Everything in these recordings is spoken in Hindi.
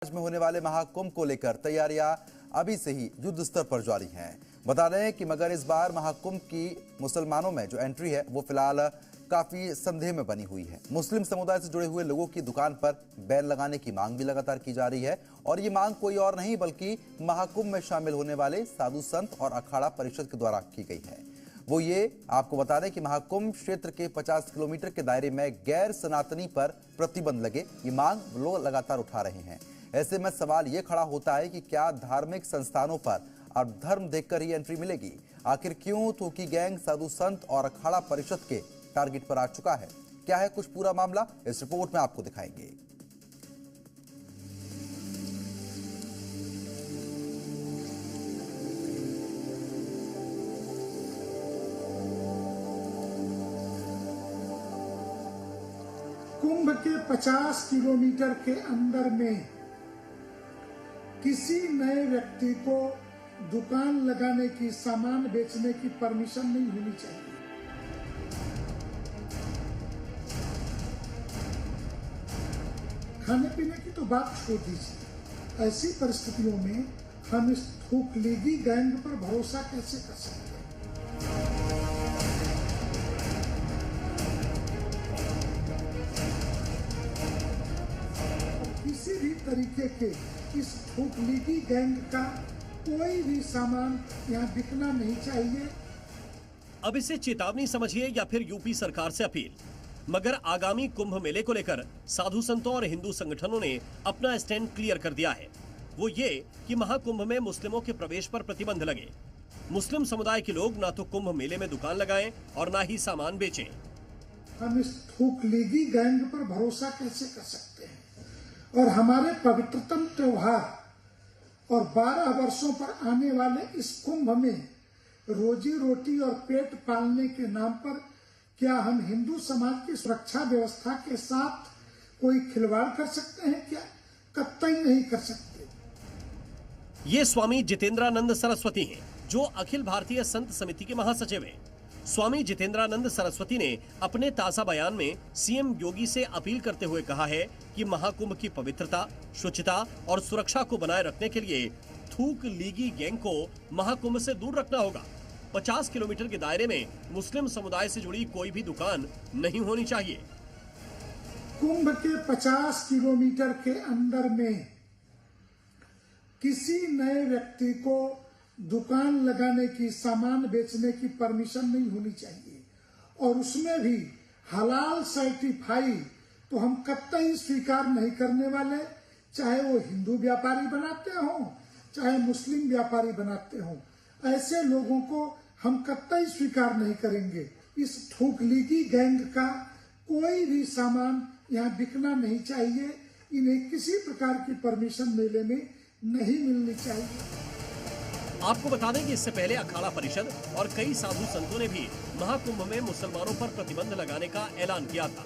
में होने वाले महाकुंभ को लेकर तैयारियां अभी से ही युद्ध स्तर पर जारी हैं। बता रहे हैं कि मगर इस बार महाकुंभ की मुसलमानों में जो एंट्री है वो फिलहाल काफी संदेह में बनी हुई है। मुस्लिम समुदाय से जुड़े हुए लोगों की दुकान पर बैन लगाने की मांग भी लगातार की जा रही है और ये मांग कोई और नहीं बल्कि महाकुंभ में शामिल होने वाले साधु संत और अखाड़ा परिषद के द्वारा की गई है। वो ये आपको बता दें कि महाकुंभ क्षेत्र के 50 किलोमीटर के दायरे में गैर सनातनी पर प्रतिबंध लगे, ये मांग लोग लगातार उठा रहे हैं। ऐसे में सवाल ये खड़ा होता है कि क्या धार्मिक संस्थानों पर अब धर्म देखकर ही एंट्री मिलेगी? आखिर क्यों थूकी गैंग साधु संत और अखाड़ा परिषद के टारगेट पर आ चुका है? क्या है कुछ पूरा मामला, इस रिपोर्ट में आपको दिखाएंगे। कुंभ के 50 किलोमीटर के अंदर में किसी नए व्यक्ति को दुकान लगाने की, सामान बेचने की परमिशन नहीं होनी चाहिए। खाने पीने की तो बात छोड़ दीजिए, ऐसी परिस्थितियों में हम इस थूकलीगी गैंग पर भरोसा कैसे कर सकते हैं? किसी भी तरीके के इस थूकलीगी गैंग का कोई भी सामान यहाँ बिकना नहीं चाहिए। अब इसे चेतावनी समझिए या फिर यूपी सरकार से अपील। मगर आगामी कुंभ मेले को लेकर साधु संतों और हिंदू संगठनों ने अपना स्टैंड क्लियर कर दिया है। वो ये कि महाकुंभ में मुस्लिमों के प्रवेश पर प्रतिबंध लगे। मुस्लिम समुदाय के लोग ना तो कुंभ मेले में दुकान लगाएं और ना ही सामान बेचें। हम इस थूकलीगी गैंग पर भरोसा कैसे कर सकते हैं? और हमारे पवित्रतम त्योहार और 12 वर्षों पर आने वाले इस कुंभ में रोजी रोटी और पेट पालने के नाम पर क्या हम हिंदू समाज की सुरक्षा व्यवस्था के साथ कोई खिलवाड़ कर सकते हैं? क्या कतई नहीं कर सकते। ये स्वामी जितेंद्रानंद सरस्वती हैं, जो अखिल भारतीय संत समिति के महासचिव हैं। स्वामी जितेंद्रानंद सरस्वती ने अपने ताजा बयान में सीएम योगी से अपील करते हुए कहा है कि महाकुंभ की पवित्रता, शुचिता और सुरक्षा को बनाए रखने के लिए थूक लीगी गैंग को महाकुंभ से दूर रखना होगा। 50 किलोमीटर के दायरे में मुस्लिम समुदाय से जुड़ी कोई भी दुकान नहीं होनी चाहिए। कुंभ के 50 किलोमीटर के अंदर में किसी नए व्यक्ति को दुकान लगाने की, सामान बेचने की परमिशन नहीं होनी चाहिए और उसमें भी हलाल सर्टिफाई तो हम कतई स्वीकार नहीं करने वाले, चाहे वो हिंदू व्यापारी बनाते हों चाहे मुस्लिम व्यापारी बनाते हों। ऐसे लोगों को हम कतई स्वीकार नहीं करेंगे। इस थूकलीगी गैंग का कोई भी सामान यहाँ बिकना नहीं चाहिए। इन्हें किसी प्रकार की परमिशन मेले में नहीं मिलनी चाहिए। आपको बता दें कि इससे पहले अखाड़ा परिषद और कई साधु संतों ने भी महाकुंभ में मुसलमानों पर प्रतिबंध लगाने का ऐलान किया था।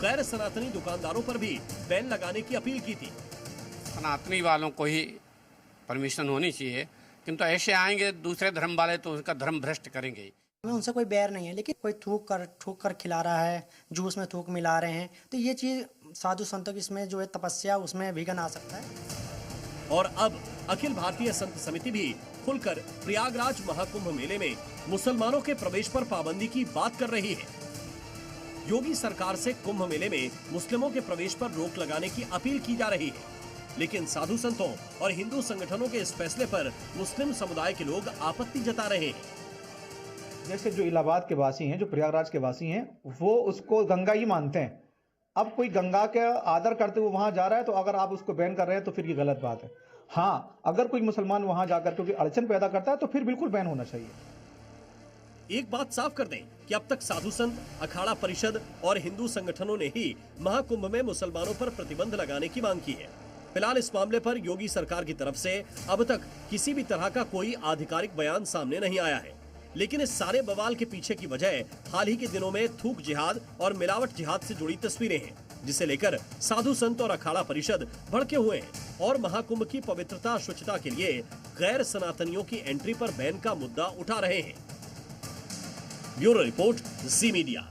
गैर सनातनी दुकानदारों पर भी बैन लगाने की अपील की थी। सनातनी वालों को ही परमिशन होनी चाहिए, किंतु ऐसे आएंगे दूसरे धर्म वाले तो उनका धर्म भ्रष्ट करेंगे। हमें उनसे कोई बैर नहीं है, लेकिन कोई ठूक कर खिला रहा है, जूस में थूक मिला रहे हैं, तो ये चीज़ साधु संतों की इसमें जो है तपस्या, उसमें विघ्न आ सकता है। और अब अखिल भारतीय संत समिति भी खुलकर प्रयागराज महाकुंभ मेले में मुसलमानों के प्रवेश पर पाबंदी की बात कर रही है। योगी सरकार से कुंभ मेले में मुस्लिमों के प्रवेश पर रोक लगाने की अपील की जा रही है, लेकिन साधु संतों और हिंदू संगठनों के इस फैसले पर मुस्लिम समुदाय के लोग आपत्ति जता रहे हैं। जैसे जो इलाहाबाद के वासी हैं, जो प्रयागराज के वासी हैं, वो उसको गंगा ही मानते हैं। अब कोई गंगा के आदर करते हुए वहां जा रहा है, तो अगर आप उसको बैन कर रहे हैं तो फिर ये गलत बात है। हाँ, अगर कोई मुसलमान वहां जाकर क्योंकि अड़चन पैदा करता है तो फिर बिल्कुल बैन होना चाहिए। एक बात साफ कर दें कि अब तक साधु संत, अखाड़ा परिषद और हिंदू संगठनों ने ही महाकुंभ में मुसलमानों पर प्रतिबंध लगाने की मांग की है। फिलहाल इस मामले पर योगी सरकार की तरफ से अब तक किसी भी तरह का कोई आधिकारिक बयान सामने नहीं आया है। लेकिन इस सारे बवाल के पीछे की वजह हाल ही के दिनों में थूक जिहाद और मिलावट जिहाद से जुड़ी तस्वीरें हैं, जिसे लेकर साधु संत और अखाड़ा परिषद भड़के हुए हैं और महाकुंभ की पवित्रता, शुचिता के लिए गैर सनातनियों की एंट्री पर बैन का मुद्दा उठा रहे हैं। ब्यूरो रिपोर्ट, जी मीडिया।